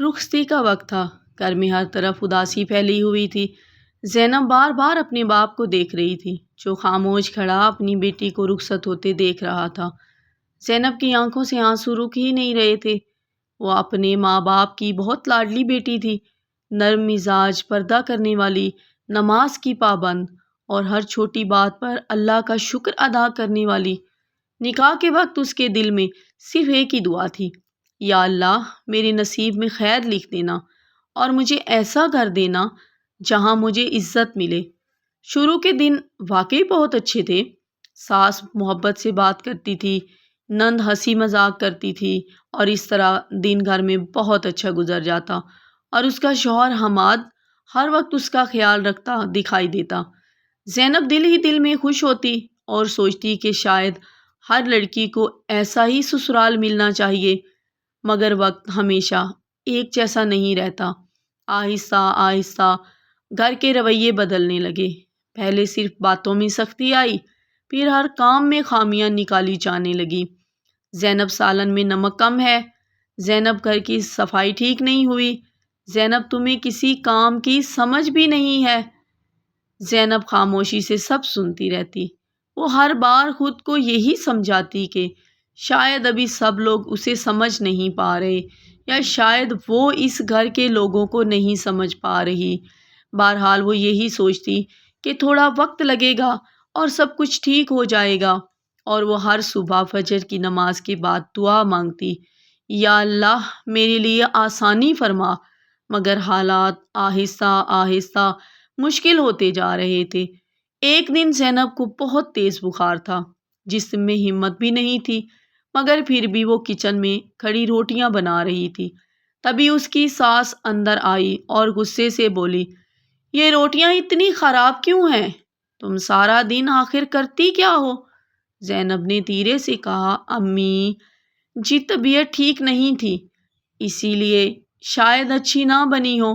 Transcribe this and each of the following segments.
رخصتی کا وقت تھا۔ گھر میں ہر طرف اداسی پھیلی ہوئی تھی۔ زینب بار بار اپنے باپ کو دیکھ رہی تھی جو خاموش کھڑا اپنی بیٹی کو رخصت ہوتے دیکھ رہا تھا۔ زینب کی آنکھوں سے آنسو رک ہی نہیں رہے تھے۔ وہ اپنے ماں باپ کی بہت لاڈلی بیٹی تھی، نرم مزاج، پردہ کرنے والی، نماز کی پابند اور ہر چھوٹی بات پر اللہ کا شکر ادا کرنے والی۔ نکاح کے وقت اس کے دل میں صرف ایک ہی دعا تھی، یا اللہ میرے نصیب میں خیر لکھ دینا اور مجھے ایسا گھر دینا جہاں مجھے عزت ملے۔ شروع کے دن واقعی بہت اچھے تھے۔ ساس محبت سے بات کرتی تھی، نند ہنسی مذاق کرتی تھی اور اس طرح دن گھر میں بہت اچھا گزر جاتا، اور اس کا شوہر حماد ہر وقت اس کا خیال رکھتا دکھائی دیتا۔ زینب دل ہی دل میں خوش ہوتی اور سوچتی کہ شاید ہر لڑکی کو ایسا ہی سسرال ملنا چاہیے، مگر وقت ہمیشہ ایک جیسا نہیں رہتا۔ آہستہ آہستہ گھر کے رویے بدلنے لگے۔ پہلے صرف باتوں میں سختی آئی، پھر ہر کام میں خامیاں نکالی جانے لگی۔ زینب سالن میں نمک کم ہے، زینب گھر کی صفائی ٹھیک نہیں ہوئی، زینب تمہیں کسی کام کی سمجھ بھی نہیں ہے۔ زینب خاموشی سے سب سنتی رہتی۔ وہ ہر بار خود کو یہی سمجھاتی کہ شاید ابھی سب لوگ اسے سمجھ نہیں پا رہے، یا شاید وہ اس گھر کے لوگوں کو نہیں سمجھ پا رہی۔ بہرحال وہ یہی سوچتی کہ تھوڑا وقت لگے گا اور سب کچھ ٹھیک ہو جائے گا، اور وہ ہر صبح فجر کی نماز کے بعد دعا مانگتی، یا اللہ میرے لیے آسانی فرما۔ مگر حالات آہستہ آہستہ مشکل ہوتے جا رہے تھے۔ ایک دن زینب کو بہت تیز بخار تھا، جسم میں ہمت بھی نہیں تھی، مگر پھر بھی وہ کچن میں کھڑی روٹیاں بنا رہی تھی۔ تبھی اس کی ساس اندر آئی اور غصے سے بولی، یہ روٹیاں اتنی خراب کیوں ہیں؟ تم سارا دن آخر کرتی کیا ہو؟ زینب نے دھیرے سے کہا، امی جی طبیعت ٹھیک نہیں تھی، اسی لیے شاید اچھی نہ بنی ہو۔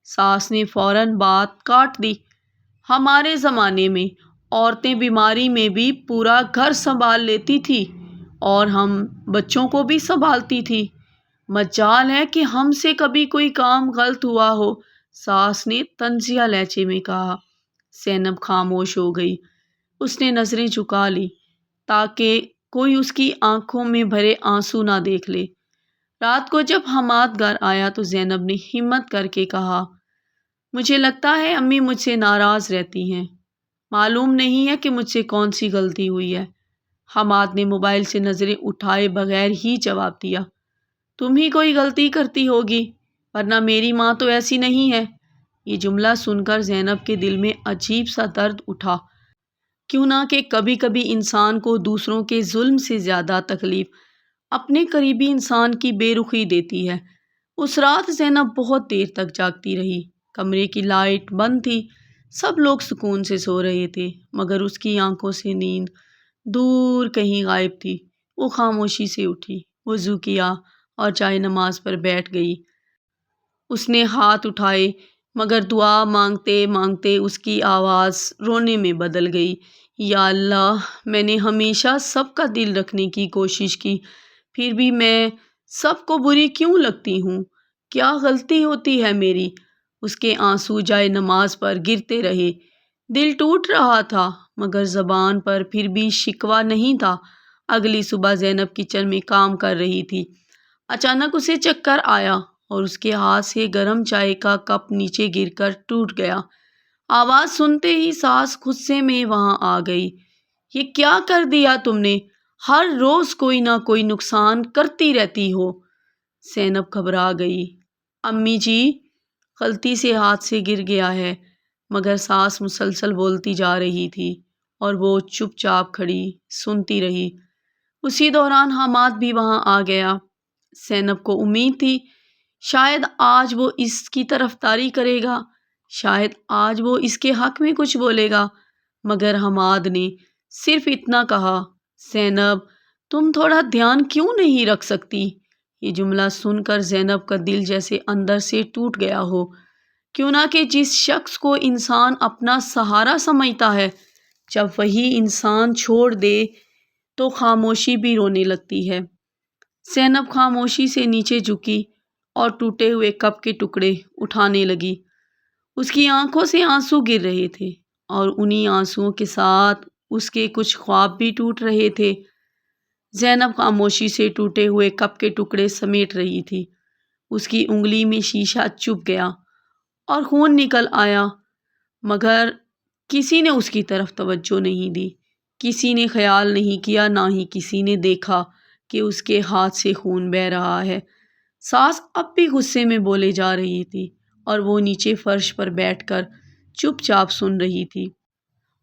ساس نے فوراً بات کاٹ دی، ہمارے زمانے میں عورتیں بیماری میں بھی پورا گھر سنبھال لیتی تھی اور ہم بچوں کو بھی سنبھالتی تھی، مجال ہے کہ ہم سے کبھی کوئی کام غلط ہوا ہو، ساس نے طنزیہ لہجے میں کہا۔ زینب خاموش ہو گئی۔ اس نے نظریں جھکا لی تاکہ کوئی اس کی آنکھوں میں بھرے آنسو نہ دیکھ لے۔ رات کو جب حماد گھر آیا تو زینب نے ہمت کر کے کہا، مجھے لگتا ہے امی مجھ سے ناراض رہتی ہیں، معلوم نہیں ہے کہ مجھ سے کون سی غلطی ہوئی ہے۔ حماد نے موبائل سے نظریں اٹھائے بغیر ہی جواب دیا، تم ہی کوئی غلطی کرتی ہوگی، ورنہ میری ماں تو ایسی نہیں ہے۔ یہ جملہ سن کر زینب کے دل میں عجیب سا درد اٹھا، کیوں نہ کہ کبھی کبھی انسان کو دوسروں کے ظلم سے زیادہ تکلیف اپنے قریبی انسان کی بے رخی دیتی ہے۔ اس رات زینب بہت دیر تک جاگتی رہی۔ کمرے کی لائٹ بند تھی، سب لوگ سکون سے سو رہے تھے، مگر اس کی آنکھوں سے نیند دور کہیں غائب تھی۔ وہ خاموشی سے اٹھی، وضو کیا اور جائے نماز پر بیٹھ گئی۔ اس نے ہاتھ اٹھائے، مگر دعا مانگتے مانگتے اس کی آواز رونے میں بدل گئی، یا اللہ میں نے ہمیشہ سب کا دل رکھنے کی کوشش کی، پھر بھی میں سب کو بری کیوں لگتی ہوں؟ کیا غلطی ہوتی ہے میری؟ اس کے آنسو جائے نماز پر گرتے رہے۔ دل ٹوٹ رہا تھا، مگر زبان پر پھر بھی شکوہ نہیں تھا۔ اگلی صبح زینب کچن میں کام کر رہی تھی، اچانک اسے چکر آیا اور اس کے ہاتھ سے گرم چائے کا کپ نیچے گر کر ٹوٹ گیا۔ آواز سنتے ہی ساس غصے میں وہاں آ گئی، یہ کیا کر دیا تم نے؟ ہر روز کوئی نہ کوئی نقصان کرتی رہتی ہو۔ زینب گھبرا گئی، امی جی غلطی سے ہاتھ سے گر گیا ہے، مگر ساس مسلسل بولتی جا رہی تھی اور وہ چپ چاپ کھڑی سنتی رہی۔ اسی دوران حماد بھی وہاں آ گیا۔ زینب کو امید تھی شاید آج وہ اس کی طرفداری کرے گا، شاید آج وہ اس کے حق میں کچھ بولے گا، مگر حماد نے صرف اتنا کہا، زینب تم تھوڑا دھیان کیوں نہیں رکھ سکتی؟ یہ جملہ سن کر زینب کا دل جیسے اندر سے ٹوٹ گیا ہو، کیوں نہ کہ جس شخص کو انسان اپنا سہارا سمجھتا ہے، جب وہی انسان چھوڑ دے تو خاموشی بھی رونے لگتی ہے۔ زینب خاموشی سے نیچے جھکی اور ٹوٹے ہوئے کپ کے ٹکڑے اٹھانے لگی۔ اس کی آنکھوں سے آنسو گر رہے تھے اور انہی آنسوؤں کے ساتھ اس کے کچھ خواب بھی ٹوٹ رہے تھے۔ زینب خاموشی سے ٹوٹے ہوئے کپ کے ٹکڑے سمیٹ رہی تھی۔ اس کی انگلی میں شیشہ چبھ گیا اور خون نکل آیا، مگر کسی نے اس کی طرف توجہ نہیں دی۔ کسی نے خیال نہیں کیا، نہ ہی کسی نے دیکھا کہ اس کے ہاتھ سے خون بہہ رہا ہے۔ ساس اب بھی غصے میں بولے جا رہی تھی اور وہ نیچے فرش پر بیٹھ کر چپ چاپ سن رہی تھی،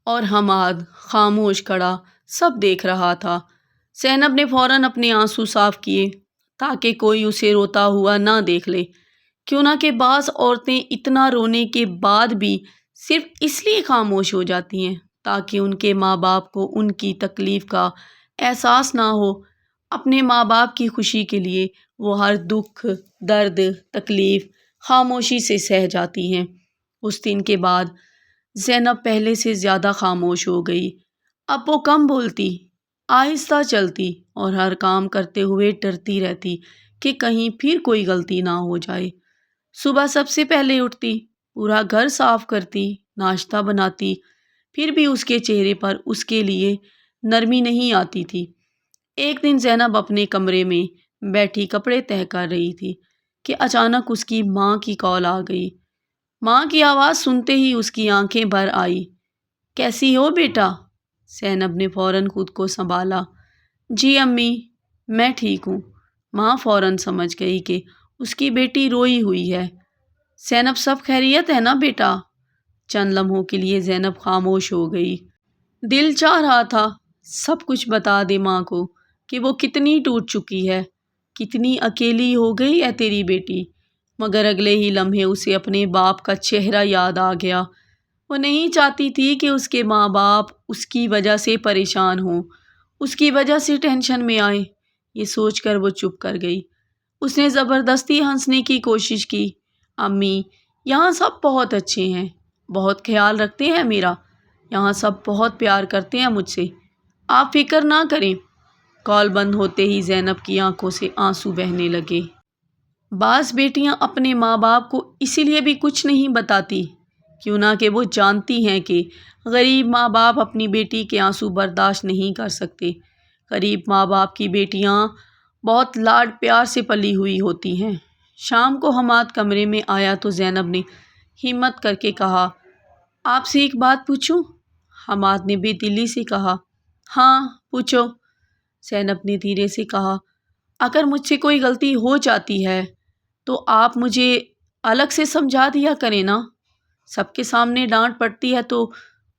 اور حماد خاموش کھڑا سب دیکھ رہا تھا۔ زینب نے فوراً اپنے آنسو صاف کیے تاکہ کوئی اسے روتا ہوا نہ دیکھ لے، کیوں نہ کہ بعض عورتیں اتنا رونے کے بعد بھی صرف اس لیے خاموش ہو جاتی ہیں تاکہ ان کے ماں باپ کو ان کی تکلیف کا احساس نہ ہو۔ اپنے ماں باپ کی خوشی کے لیے وہ ہر دکھ، درد، تکلیف خاموشی سے سہ جاتی ہیں۔ اس دن کے بعد زینب پہلے سے زیادہ خاموش ہو گئی۔ اب وہ کم بولتی، آہستہ چلتی اور ہر کام کرتے ہوئے ڈرتی رہتی کہ کہیں پھر کوئی غلطی نہ ہو جائے۔ صبح سب سے پہلے اٹھتی، پورا گھر صاف کرتی، ناشتہ بناتی، پھر بھی اس کے چہرے پر اس کے لیے نرمی نہیں آتی تھی۔ ایک دن زینب اپنے کمرے میں بیٹھی کپڑے تہہ کر رہی تھی کہ اچانک اس کی ماں کی کال آ گئی۔ ماں کی آواز سنتے ہی اس کی آنکھیں بھر آئی۔ کیسی ہو بیٹا؟ زینب نے فوراً خود کو سنبھالا۔ جی امی، میں ٹھیک ہوں۔ ماں فوراً سمجھ گئی کہ اس کی بیٹی روئی ہوئی ہے۔ زینب سب خیریت ہے نا بیٹا؟ چند لمحوں کے لیے زینب خاموش ہو گئی۔ دل چاہ رہا تھا سب کچھ بتا دے ماں کو کہ وہ کتنی ٹوٹ چکی ہے، کتنی اکیلی ہو گئی ہے تیری بیٹی، مگر اگلے ہی لمحے اسے اپنے باپ کا چہرہ یاد آ گیا۔ وہ نہیں چاہتی تھی کہ اس کے ماں باپ اس کی وجہ سے پریشان ہوں، اس کی وجہ سے ٹینشن میں آئے۔ یہ سوچ کر وہ چپ کر گئی۔ اس نے زبردستی ہنسنے کی کوشش کی۔ امی، یہاں سب بہت اچھے ہیں، بہت خیال رکھتے ہیں میرا، یہاں سب بہت پیار کرتے ہیں مجھ سے، آپ فکر نہ کریں۔ کال بند ہوتے ہی زینب کی آنکھوں سے آنسو بہنے لگے۔ بعض بیٹیاں اپنے ماں باپ کو اسی لیے بھی کچھ نہیں بتاتی کیوں نہ کہ وہ جانتی ہیں کہ غریب ماں باپ اپنی بیٹی کے آنسو برداشت نہیں کر سکتے۔ غریب ماں باپ کی بیٹیاں بہت لاڈ پیار سے پلی ہوئی ہوتی ہیں۔ شام کو حماد کمرے میں آیا تو زینب نے ہمت کر کے کہا، آپ سے ایک بات پوچھوں؟ حماد نے بے دلی سے کہا، ہاں پوچھو۔ زینب نے دھیرے سے کہا، اگر مجھ سے کوئی غلطی ہو جاتی ہے تو آپ مجھے الگ سے سمجھا دیا کریں نا، سب کے سامنے ڈانٹ پڑتی ہے تو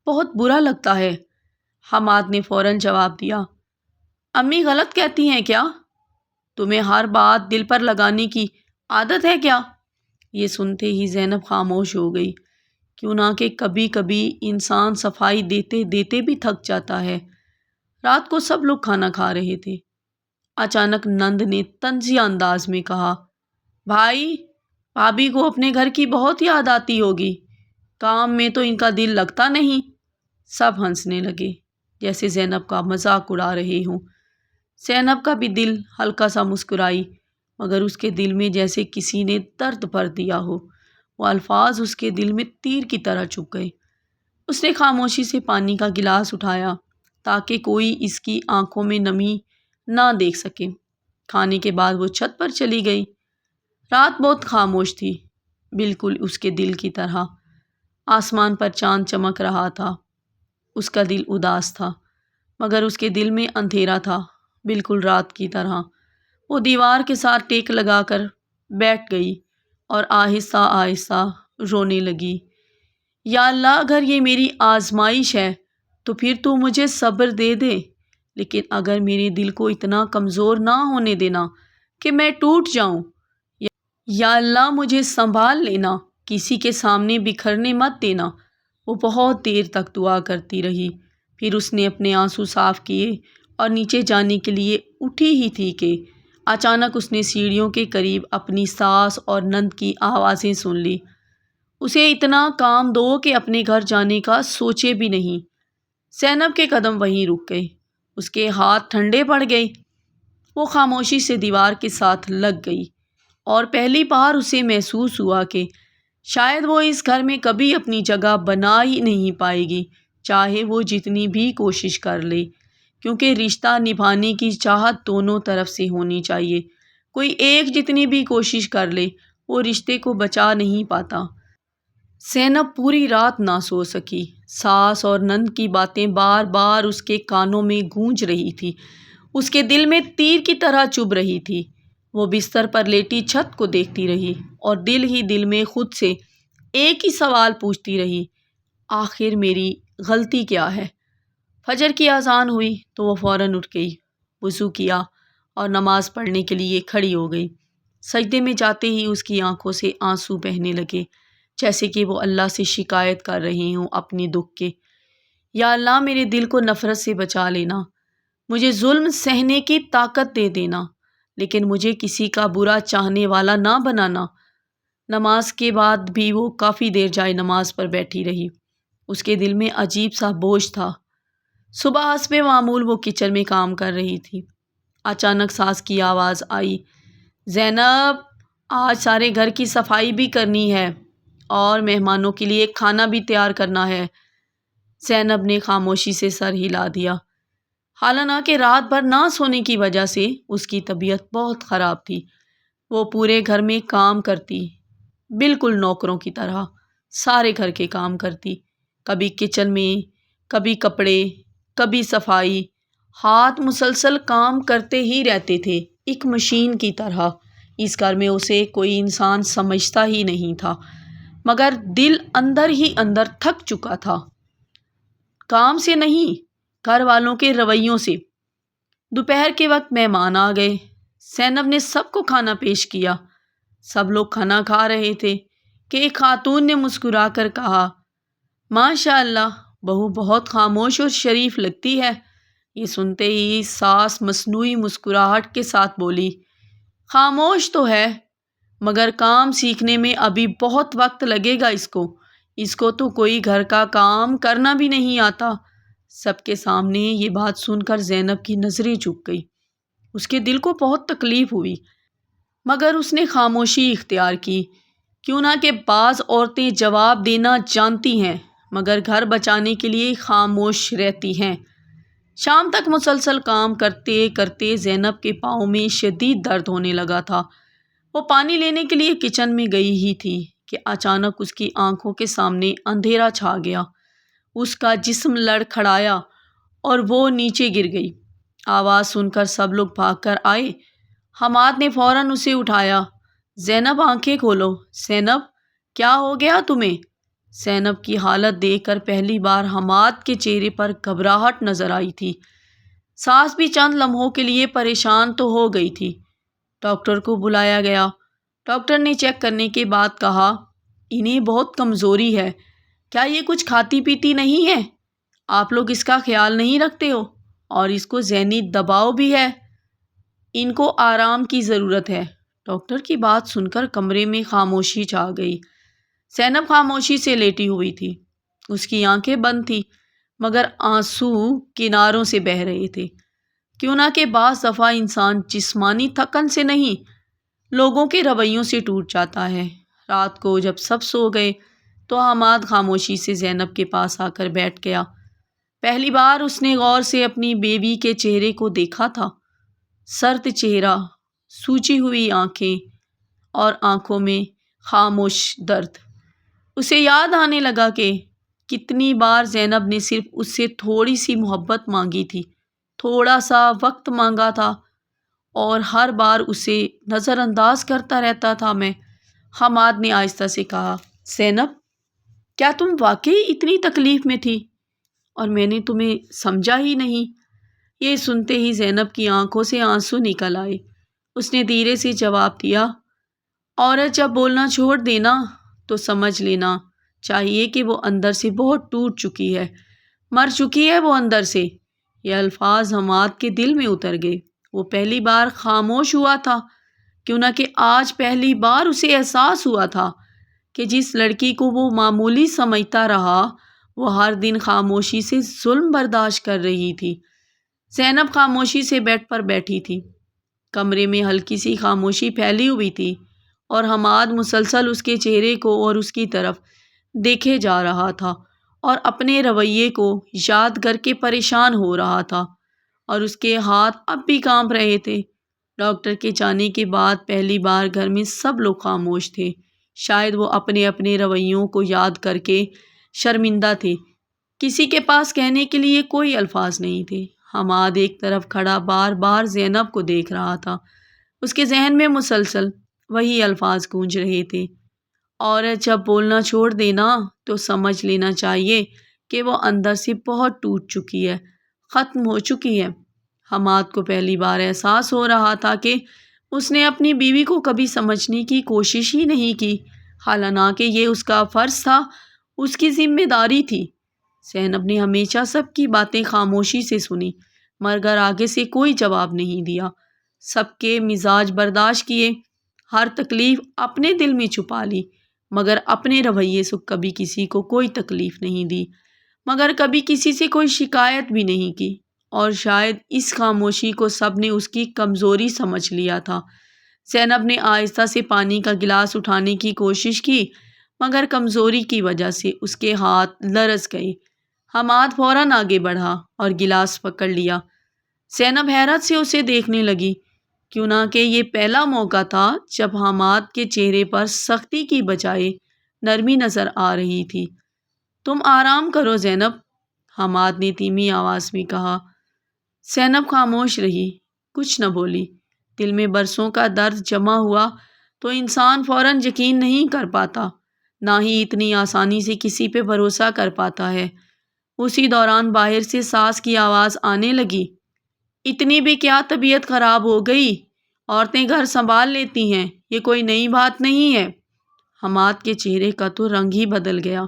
بہت برا لگتا ہے۔ حماد نے فوراً جواب دیا، امی غلط کہتی ہیں کیا؟ تمہیں ہر بات دل پر لگانے کی عادت ہے کیا؟ یہ سنتے ہی زینب خاموش ہو گئی، کیوں نہ کہ کبھی کبھی انسان صفائی دیتے دیتے بھی تھک جاتا ہے۔ رات کو سب لوگ کھانا کھا رہے تھے۔ اچانک نند نے طنزیہ انداز میں کہا، بھائی، بھابھی کو اپنے گھر کی بہت یاد آتی ہوگی، کام میں تو ان کا دل لگتا نہیں۔ سب ہنسنے لگے جیسے زینب کا مذاق اڑا رہے ہوں۔ زینب کا بھی دل ہلکا سا مسکرائی، مگر اس کے دل میں جیسے کسی نے درد بھر دیا ہو۔ وہ الفاظ اس کے دل میں تیر کی طرح چبھ گئے۔ اس نے خاموشی سے پانی کا گلاس اٹھایا تاکہ کوئی اس کی آنکھوں میں نمی نہ دیکھ سکے۔ کھانے کے بعد وہ چھت پر چلی گئی۔ رات بہت خاموش تھی، بالکل اس کے دل کی طرح۔ آسمان پر چاند چمک رہا تھا۔ اس کا دل اداس تھا، مگر اس کے دل میں اندھیرا تھا، بالکل رات کی طرح۔ وہ دیوار کے ساتھ ٹیک لگا کر بیٹھ گئی اور آہستہ آہستہ رونے لگی۔ یا اللہ، اگر یہ میری آزمائش ہے تو پھر تو مجھے صبر دے دے، لیکن اگر میرے دل کو اتنا کمزور نہ ہونے دینا کہ میں ٹوٹ جاؤں۔ یا اللہ، مجھے سنبھال لینا، کسی کے سامنے بکھرنے مت دینا۔ وہ بہت دیر تک دعا کرتی رہی، پھر اس نے اپنے آنسو صاف کیے اور نیچے جانے کے لیے اٹھی ہی تھی کہ اچانک اس نے سیڑھیوں کے قریب اپنی ساس اور نند کی آوازیں سن لی۔ اسے اتنا کام دو کہ اپنے گھر جانے کا سوچے بھی نہیں۔ زینب کے قدم وہیں رک گئے، اس کے ہاتھ ٹھنڈے پڑ گئے۔ وہ خاموشی سے دیوار کے ساتھ لگ گئی اور پہلی بار اسے محسوس ہوا کہ شاید وہ اس گھر میں کبھی اپنی جگہ بنا ہی نہیں پائے گی، چاہے وہ جتنی بھی کوشش کر لے، کیونکہ رشتہ نبھانے کی چاہت دونوں طرف سے ہونی چاہیے۔ کوئی ایک جتنی بھی کوشش کر لے وہ رشتے کو بچا نہیں پاتا۔ زینب پوری رات نہ سو سکی۔ ساس اور نند کی باتیں بار بار اس کے کانوں میں گونج رہی تھی، اس کے دل میں تیر کی طرح چبھ رہی تھی۔ وہ بستر پر لیٹی چھت کو دیکھتی رہی اور دل ہی دل میں خود سے ایک ہی سوال پوچھتی رہی، آخر میری غلطی کیا ہے؟ فجر کی اذان ہوئی تو وہ فوراً اٹھ گئی، وضو کیا اور نماز پڑھنے کے لیے کھڑی ہو گئی۔ سجدے میں جاتے ہی اس کی آنکھوں سے آنسو بہنے لگے، جیسے کہ وہ اللہ سے شکایت کر رہی ہوں اپنی دکھ کے۔ یا اللہ، میرے دل کو نفرت سے بچا لینا، مجھے ظلم سہنے کی طاقت دے دینا، لیکن مجھے کسی کا برا چاہنے والا نہ بنانا۔ نماز کے بعد بھی وہ کافی دیر جائے نماز پر بیٹھی رہی۔ اس کے دل میں عجیب سا بوجھ تھا۔ صبح حسب معمول وہ کچن میں کام کر رہی تھی۔ اچانک ساس کی آواز آئی، زینب، آج سارے گھر کی صفائی بھی کرنی ہے اور مہمانوں کے لیے کھانا بھی تیار کرنا ہے۔ زینب نے خاموشی سے سر ہلا دیا، حالانکہ رات بھر نہ سونے کی وجہ سے اس کی طبیعت بہت خراب تھی۔ وہ پورے گھر میں کام کرتی، بالکل نوکروں کی طرح سارے گھر کے کام کرتی، کبھی کچن میں، کبھی کپڑے، کبھی صفائی۔ ہاتھ مسلسل کام کرتے ہی رہتے تھے، ایک مشین کی طرح۔ اس گھر میں اسے کوئی انسان سمجھتا ہی نہیں تھا، مگر دل اندر ہی اندر تھک چکا تھا، کام سے نہیں، گھر والوں کے رویوں سے۔ دوپہر کے وقت مہمان آ گئے۔ زینب نے سب کو کھانا پیش کیا۔ سب لوگ کھانا کھا رہے تھے کہ ایک خاتون نے مسکرا کر کہا، ماشاء اللہ، بہو بہت خاموش اور شریف لگتی ہے۔ یہ سنتے ہی ساس مصنوعی مسکراہٹ کے ساتھ بولی، خاموش تو ہے، مگر کام سیکھنے میں ابھی بہت وقت لگے گا اس کو تو کوئی گھر کا کام کرنا بھی نہیں آتا۔ سب کے سامنے یہ بات سن کر زینب کی نظریں جھک گئی۔ اس کے دل کو بہت تکلیف ہوئی، مگر اس نے خاموشی اختیار کی۔ کیوں نہ کہ بعض عورتیں جواب دینا جانتی ہیں، مگر گھر بچانے کے لیے خاموش رہتی ہیں۔ شام تک مسلسل کام کرتے کرتے زینب کے پاؤں میں شدید درد ہونے لگا تھا۔ وہ پانی لینے کے لیے کچن میں گئی ہی تھی کہ اچانک اس کی آنکھوں کے سامنے اندھیرا چھا گیا۔ اس کا جسم لڑکھڑایا اور وہ نیچے گر گئی۔ آواز سن کر سب لوگ بھاگ کر آئے۔ حماد نے فوراً اسے اٹھایا، زینب آنکھیں کھولو۔ زینب، کیا ہو گیا تمہیں؟ زینب کی حالت دیکھ کر پہلی بار حماد کے چہرے پر گھبراہٹ نظر آئی تھی۔ ساس بھی چند لمحوں کے لیے پریشان تو ہو گئی تھی۔ ڈاکٹر کو بلایا گیا۔ ڈاکٹر نے چیک کرنے کے بعد کہا، انہیں بہت کمزوری ہے، کیا یہ کچھ کھاتی پیتی نہیں ہے؟ آپ لوگ اس کا خیال نہیں رکھتے ہو، اور اس کو ذہنی دباؤ بھی ہے، ان کو آرام کی ضرورت ہے۔ ڈاکٹر کی بات سن کر کمرے میں خاموشی چھا گئی۔ زینب خاموشی سے لیٹی ہوئی تھی، اس کی آنکھیں بند تھی، مگر آنسو کناروں سے بہہ رہے تھے۔ کیوں نہ کہ بعض دفعہ انسان جسمانی تھکن سے نہیں، لوگوں کے رویوں سے ٹوٹ جاتا ہے۔ رات کو جب سب سو گئے تو حماد خاموشی سے زینب کے پاس آ کر بیٹھ گیا۔ پہلی بار اس نے غور سے اپنی بیوی کے چہرے کو دیکھا تھا، سرد چہرہ، سوجی ہوئی آنکھیں اور آنکھوں میں خاموش درد۔ اسے یاد آنے لگا کہ کتنی بار زینب نے صرف اس سے تھوڑی سی محبت مانگی تھی، تھوڑا سا وقت مانگا تھا، اور ہر بار اسے نظر انداز کرتا رہتا تھا میں۔ حماد نے آہستہ سے کہا، زینب، کیا تم واقعی اتنی تکلیف میں تھی اور میں نے تمہیں سمجھا ہی نہیں؟ یہ سنتے ہی زینب کی آنکھوں سے آنسو نکل آئے۔ اس نے دھیرے سے جواب دیا، عورت جب بولنا چھوڑ دینا تو سمجھ لینا چاہیے کہ وہ اندر سے بہت ٹوٹ چکی ہے، مر چکی ہے وہ اندر سے۔ یہ الفاظ حماد کے دل میں اتر گئے۔ وہ پہلی بار خاموش ہوا تھا، کیوں نہ کہ آج پہلی بار اسے احساس ہوا تھا کہ جس لڑکی کو وہ معمولی سمجھتا رہا، وہ ہر دن خاموشی سے ظلم برداشت کر رہی تھی۔ زینب خاموشی سے بیڈ پر بیٹھی تھی۔ کمرے میں ہلکی سی خاموشی پھیلی ہوئی تھی۔ اور حماد مسلسل اس کے چہرے کو اور اس کی طرف دیکھے جا رہا تھا اور اپنے رویے کو یاد کر کے پریشان ہو رہا تھا، اور اس کے ہاتھ اب بھی کانپ رہے تھے۔ ڈاکٹر کے جانے کے بعد پہلی بار گھر میں سب لوگ خاموش تھے۔ شاید وہ اپنے اپنے رویوں کو یاد کر کے شرمندہ تھے۔ کسی کے پاس کہنے کے لیے کوئی الفاظ نہیں تھے۔ حماد ایک طرف کھڑا بار بار زینب کو دیکھ رہا تھا۔ اس کے ذہن میں مسلسل وہی الفاظ گونج رہے تھے، عورت جب بولنا چھوڑ دینا تو سمجھ لینا چاہیے کہ وہ اندر سے بہت ٹوٹ چکی ہے، ختم ہو چکی ہے۔ حماد کو پہلی بار احساس ہو رہا تھا کہ اس نے اپنی بیوی کو کبھی سمجھنے کی کوشش ہی نہیں کی، حالانکہ یہ اس کا فرض تھا، اس کی ذمہ داری تھی۔ زینب نے ہمیشہ سب کی باتیں خاموشی سے سنی، مگر آگے سے کوئی جواب نہیں دیا۔ سب کے مزاج برداشت کیے، ہر تکلیف اپنے دل میں چھپا لی، مگر اپنے رویے سے کبھی کسی کو کوئی تکلیف نہیں دی، مگر کبھی کسی سے کوئی شکایت بھی نہیں کی، اور شاید اس خاموشی کو سب نے اس کی کمزوری سمجھ لیا تھا۔ زینب نے آہستہ سے پانی کا گلاس اٹھانے کی کوشش کی، مگر کمزوری کی وجہ سے اس کے ہاتھ لرز گئے۔ حماد فوراً آگے بڑھا اور گلاس پکڑ لیا۔ زینب حیرت سے اسے دیکھنے لگی، کیوں نہ کہ یہ پہلا موقع تھا جب حماد کے چہرے پر سختی کی بجائے نرمی نظر آ رہی تھی۔ تم آرام کرو زینب، حماد نے دھیمی آواز میں کہا۔ زینب خاموش رہی، کچھ نہ بولی۔ دل میں برسوں کا درد جمع ہوا تو انسان فوراً یقین نہیں کر پاتا، نہ ہی اتنی آسانی سے کسی پہ بھروسہ کر پاتا ہے۔ اسی دوران باہر سے ساس کی آواز آنے لگی، اتنی بھی کیا طبیعت خراب ہو گئی؟ عورتیں گھر سنبھال لیتی ہیں، یہ کوئی نئی بات نہیں ہے۔ حماد کے چہرے کا تو رنگ ہی بدل گیا۔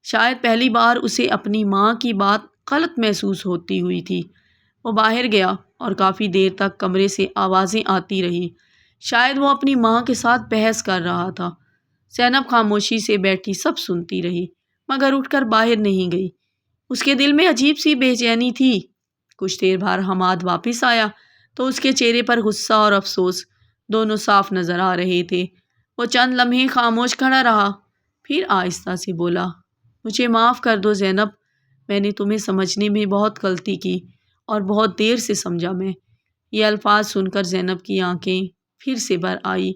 شاید پہلی بار اسے اپنی ماں کی بات غلط محسوس ہوتی ہوئی تھی۔ وہ باہر گیا اور کافی دیر تک کمرے سے آوازیں آتی رہی، شاید وہ اپنی ماں کے ساتھ بحث کر رہا تھا۔ زینب خاموشی سے بیٹھی سب سنتی رہی، مگر اٹھ کر باہر نہیں گئی۔ اس کے دل میں عجیب سی بے چینی تھی۔ کچھ دیر بعد حماد واپس آیا تو اس کے چہرے پر غصہ اور افسوس دونوں صاف نظر آ رہے تھے۔ وہ چند لمحے خاموش کھڑا رہا، پھر آہستہ سے بولا، مجھے معاف کر دو زینب، میں نے تمہیں سمجھنے میں بہت غلطی کی اور بہت دیر سے سمجھا میں۔ یہ الفاظ سن کر زینب کی آنکھیں پھر سے بھر آئی،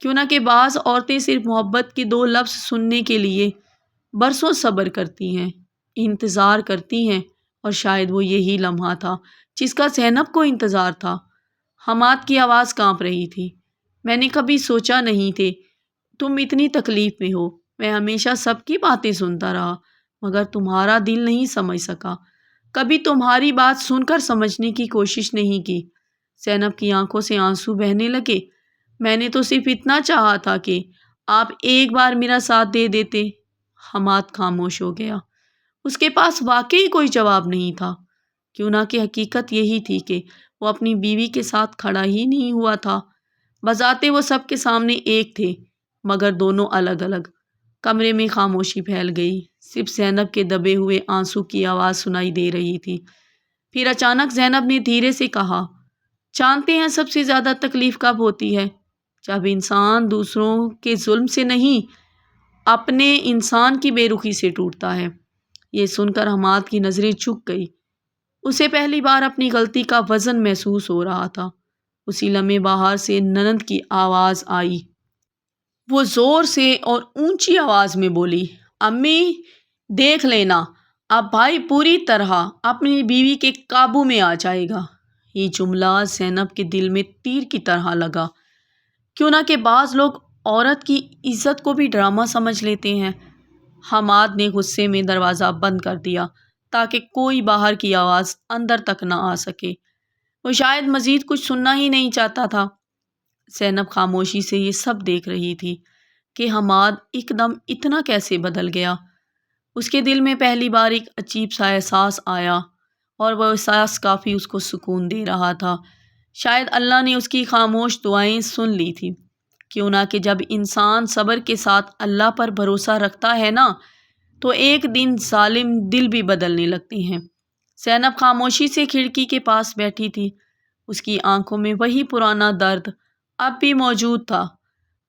کیوں نہ کہ بعض عورتیں صرف محبت کے دو لفظ سننے کے لیے برسوں صبر کرتی ہیں، انتظار کرتی ہیں، اور شاید وہ یہی لمحہ تھا جس کا زینب کو انتظار تھا۔ حماد کی آواز کانپ رہی تھی، میں نے کبھی سوچا نہیں تھے تم اتنی تکلیف میں ہو۔ میں ہمیشہ سب کی باتیں سنتا رہا، مگر تمہارا دل نہیں سمجھ سکا، کبھی تمہاری بات سن کر سمجھنے کی کوشش نہیں کی۔ زینب کی آنکھوں سے آنسو بہنے لگے، میں نے تو صرف اتنا چاہا تھا کہ آپ ایک بار میرا ساتھ دے دیتے۔ حماد خاموش ہو گیا، اس کے پاس واقعی کوئی جواب نہیں تھا، کیوں نہ کہ حقیقت یہی تھی کہ وہ اپنی بیوی کے ساتھ کھڑا ہی نہیں ہوا تھا۔ بذاتیں وہ سب کے سامنے ایک تھے، مگر دونوں الگ الگ۔ کمرے میں خاموشی پھیل گئی، صرف زینب کے دبے ہوئے آنسو کی آواز سنائی دے رہی تھی۔ پھر اچانک زینب نے دھیرے سے کہا، جانتے ہیں سب سے زیادہ تکلیف کب ہوتی ہے؟ جب انسان دوسروں کے ظلم سے نہیں، اپنے انسان کی بے رخی سے ٹوٹتا ہے۔ یہ سن کر حماد کی نظریں جھک گئی، اسے پہلی بار اپنی غلطی کا وزن محسوس ہو رہا تھا۔ اسی لمحے باہر سے ننند کی آواز آئی۔ وہ زور سے اور اونچی آواز میں بولی، امی دیکھ لینا، اب بھائی پوری طرح اپنی بیوی کے قابو میں آ جائے گا۔ یہ جملہ زینب کے دل میں تیر کی طرح لگا، کیوں نہ کہ بعض لوگ عورت کی عزت کو بھی ڈرامہ سمجھ لیتے ہیں۔ حماد نے غصے میں دروازہ بند کر دیا تاکہ کوئی باہر کی آواز اندر تک نہ آ سکے۔ وہ شاید مزید کچھ سننا ہی نہیں چاہتا تھا۔ زینب خاموشی سے یہ سب دیکھ رہی تھی کہ حماد ایک دم اتنا کیسے بدل گیا۔ اس کے دل میں پہلی بار ایک عجیب سا احساس آیا، اور وہ احساس کافی اس کو سکون دے رہا تھا۔ شاید اللہ نے اس کی خاموش دعائیں سن لی تھی، کیوں نہ کہ جب انسان صبر کے ساتھ اللہ پر بھروسہ رکھتا ہے نا، تو ایک دن ظالم دل بھی بدلنے لگتے ہیں۔ زینب خاموشی سے کھڑکی کے پاس بیٹھی تھی، اس کی آنکھوں میں وہی پرانا درد اب بھی موجود تھا،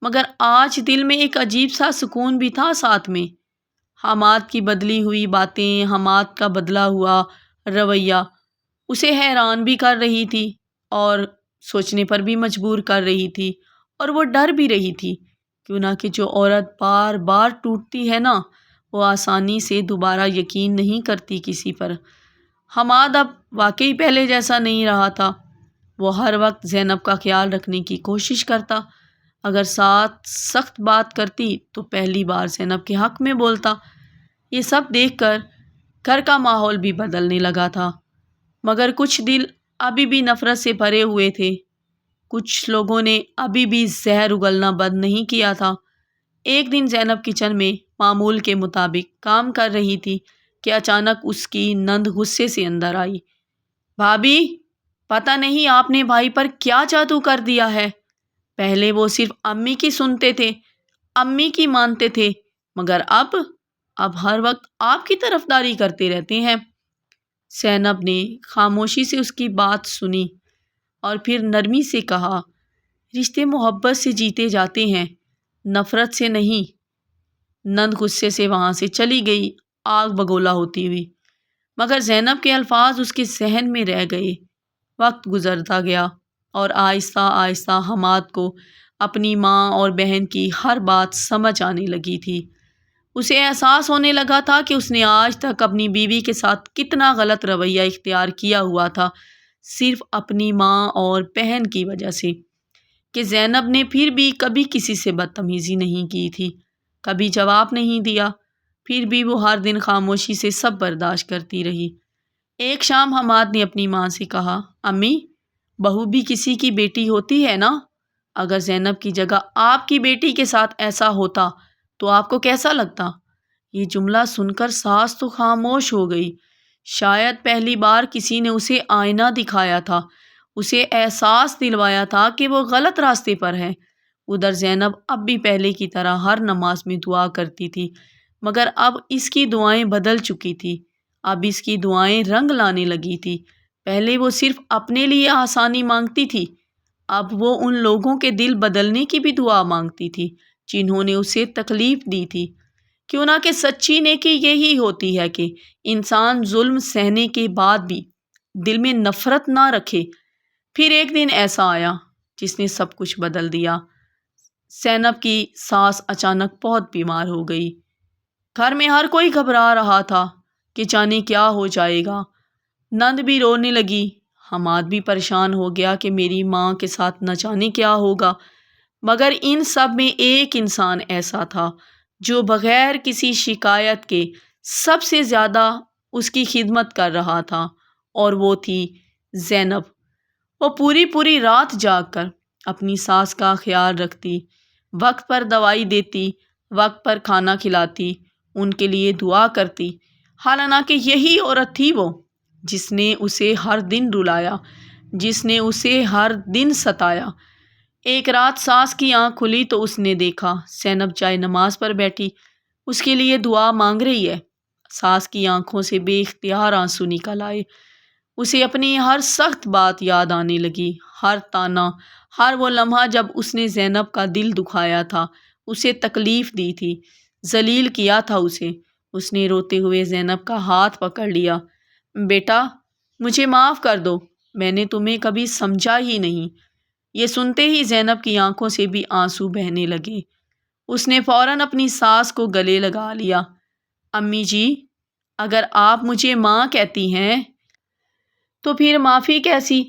مگر آج دل میں ایک عجیب سا سکون بھی تھا ساتھ میں۔ حماد کی بدلی ہوئی باتیں، حماد کا بدلا ہوا رویہ اسے حیران بھی کر رہی تھی اور سوچنے پر بھی مجبور کر رہی تھی، اور وہ ڈر بھی رہی تھی کیوں نہ کہ جو عورت بار بار ٹوٹتی ہے نا، وہ آسانی سے دوبارہ یقین نہیں کرتی کسی پر۔ حماد اب واقعی پہلے جیسا نہیں رہا تھا۔ وہ ہر وقت زینب کا خیال رکھنے کی کوشش کرتا، اگر ساتھ سخت بات کرتی تو پہلی بار زینب کے حق میں بولتا۔ یہ سب دیکھ کر گھر کا ماحول بھی بدلنے لگا تھا، مگر کچھ دل ابھی بھی نفرت سے بھرے ہوئے تھے۔ کچھ لوگوں نے ابھی بھی زہر اگلنا بند نہیں کیا تھا۔ ایک دن زینب کچن میں معمول کے مطابق کام کر رہی تھی کہ اچانک اس کی نند غصے سے اندر آئی۔ بھابھی، پتہ نہیں آپ نے بھائی پر کیا جادو کر دیا ہے۔ پہلے وہ صرف امی کی سنتے تھے، امی کی مانتے تھے، مگر اب ہر وقت آپ کی طرفداری کرتے رہتے ہیں۔ زینب نے خاموشی سے اس کی بات سنی اور پھر نرمی سے کہا، رشتے محبت سے جیتے جاتے ہیں، نفرت سے نہیں۔ نند غصے سے وہاں سے چلی گئی، آگ بگولا ہوتی ہوئی، مگر زینب کے الفاظ اس کے ذہن میں رہ گئے۔ وقت گزرتا گیا اور آہستہ آہستہ حماد کو اپنی ماں اور بہن کی ہر بات سمجھ آنے لگی تھی۔ اسے احساس ہونے لگا تھا کہ اس نے آج تک اپنی بیوی کے ساتھ کتنا غلط رویہ اختیار کیا ہوا تھا، صرف اپنی ماں اور بہن کی وجہ سے، کہ زینب نے پھر بھی کبھی کسی سے بدتمیزی نہیں کی تھی، کبھی جواب نہیں دیا، پھر بھی وہ ہر دن خاموشی سے سب برداشت کرتی رہی۔ ایک شام حماد نے اپنی ماں سے کہا، امی، بہو بھی کسی کی بیٹی ہوتی ہے نا؟ اگر زینب کی جگہ آپ کی بیٹی کے ساتھ ایسا ہوتا تو آپ کو کیسا لگتا؟ یہ جملہ سن کر ساس تو خاموش ہو گئی۔ شاید پہلی بار کسی نے اسے آئینہ دکھایا تھا، اسے احساس دلوایا تھا کہ وہ غلط راستے پر ہے۔ ادھر زینب اب بھی پہلے کی طرح ہر نماز میں دعا کرتی تھی، مگر اب اس کی دعائیں بدل چکی تھی، اب اس کی دعائیں رنگ لانے لگی تھی۔ پہلے وہ صرف اپنے لیے آسانی مانگتی تھی، اب وہ ان لوگوں کے دل بدلنے کی بھی دعا مانگتی تھی جنہوں نے اسے تکلیف دی تھی۔ کیوں نہ کہ سچی نیکی یہی ہوتی ہے کہ انسان ظلم سہنے کے بعد بھی دل میں نفرت نہ رکھے۔ پھر ایک دن ایسا آیا جس نے سب کچھ بدل دیا۔ زینب کی ساس اچانک بہت بیمار ہو گئی۔ گھر میں ہر کوئی گھبرا رہا تھا کہ جانے کیا ہو جائے گا۔ نند بھی رونے لگی، حماد بھی پریشان ہو گیا کہ میری ماں کے ساتھ نہ جانے کیا ہوگا، مگر ان سب میں ایک انسان ایسا تھا جو بغیر کسی شکایت کے سب سے زیادہ اس کی خدمت کر رہا تھا، اور وہ تھی زینب۔ وہ پوری رات جاگ کر اپنی ساس کا خیال رکھتی، وقت پر دوائی دیتی، وقت پر کھانا کھلاتی، ان کے لیے دعا کرتی، حالانکہ یہی عورت تھی وہ جس نے اسے ہر دن رلایا، جس نے اسے ہر دن ستایا۔ ایک رات ساس کی آنکھ کھلی تو اس نے دیکھا زینب جائے نماز پر بیٹھی، اس کے لیے دعا مانگ رہی ہے۔ ساس کی آنکھوں سے بے اختیار آنسو نکل آئے۔ اسے اپنی ہر سخت بات یاد آنے لگی، ہر طعنہ، ہر وہ لمحہ جب اس نے زینب کا دل دکھایا تھا، اسے تکلیف دی تھی، ذلیل کیا تھا اسے۔ اس نے روتے ہوئے زینب کا ہاتھ پکڑ لیا، بیٹا، مجھے معاف کر دو، میں نے تمہیں کبھی سمجھا ہی نہیں۔ یہ سنتے ہی زینب کی آنکھوں سے بھی آنسو بہنے لگے۔ اس نے فوراً اپنی ساس کو گلے لگا لیا، امی جی، اگر آپ مجھے ماں کہتی ہیں تو پھر معافی کیسی؟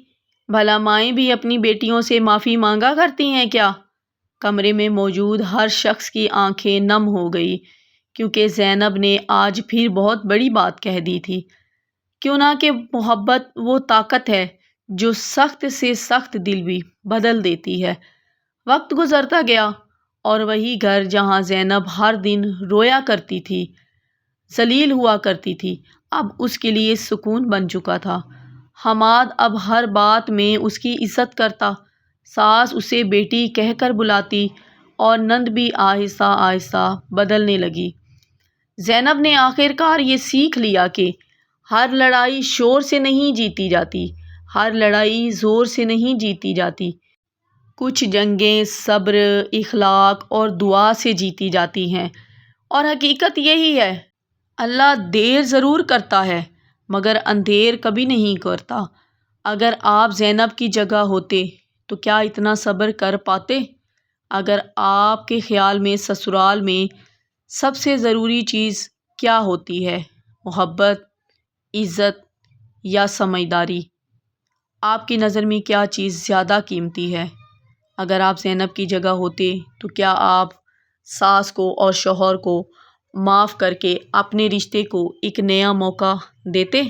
بھلا مائیں بھی اپنی بیٹیوں سے معافی مانگا کرتی ہیں کیا؟ کمرے میں موجود ہر شخص کی آنکھیں نم ہو گئی، کیونکہ زینب نے آج پھر بہت بڑی بات کہہ دی تھی۔ کیوں نہ کہ محبت وہ طاقت ہے جو سخت سے سخت دل بھی بدل دیتی ہے۔ وقت گزرتا گیا اور وہی گھر جہاں زینب ہر دن رویا کرتی تھی، ذلیل ہوا کرتی تھی، اب اس کے لیے سکون بن چکا تھا۔ حماد اب ہر بات میں اس کی عزت کرتا، ساس اسے بیٹی کہہ کر بلاتی، اور نند بھی آہستہ آہستہ بدلنے لگی۔ زینب نے آخر کار یہ سیکھ لیا کہ ہر لڑائی شور سے نہیں جیتی جاتی، ہر لڑائی زور سے نہیں جیتی جاتی، کچھ جنگیں صبر، اخلاق اور دعا سے جیتی جاتی ہیں، اور حقیقت یہی ہے، اللہ دیر ضرور کرتا ہے مگر اندھیر کبھی نہیں کرتا۔ اگر آپ زینب کی جگہ ہوتے تو کیا اتنا صبر کر پاتے؟ اگر آپ کے خیال میں سسرال میں سب سے ضروری چیز کیا ہوتی ہے؟ محبت، عزت یا سمجھداری؟ آپ کی نظر میں کیا چیز زیادہ قیمتی ہے؟ اگر آپ زینب کی جگہ ہوتے تو کیا آپ ساس کو اور شوہر کو معاف کر کے اپنے رشتے کو ایک نیا موقع دیتے؟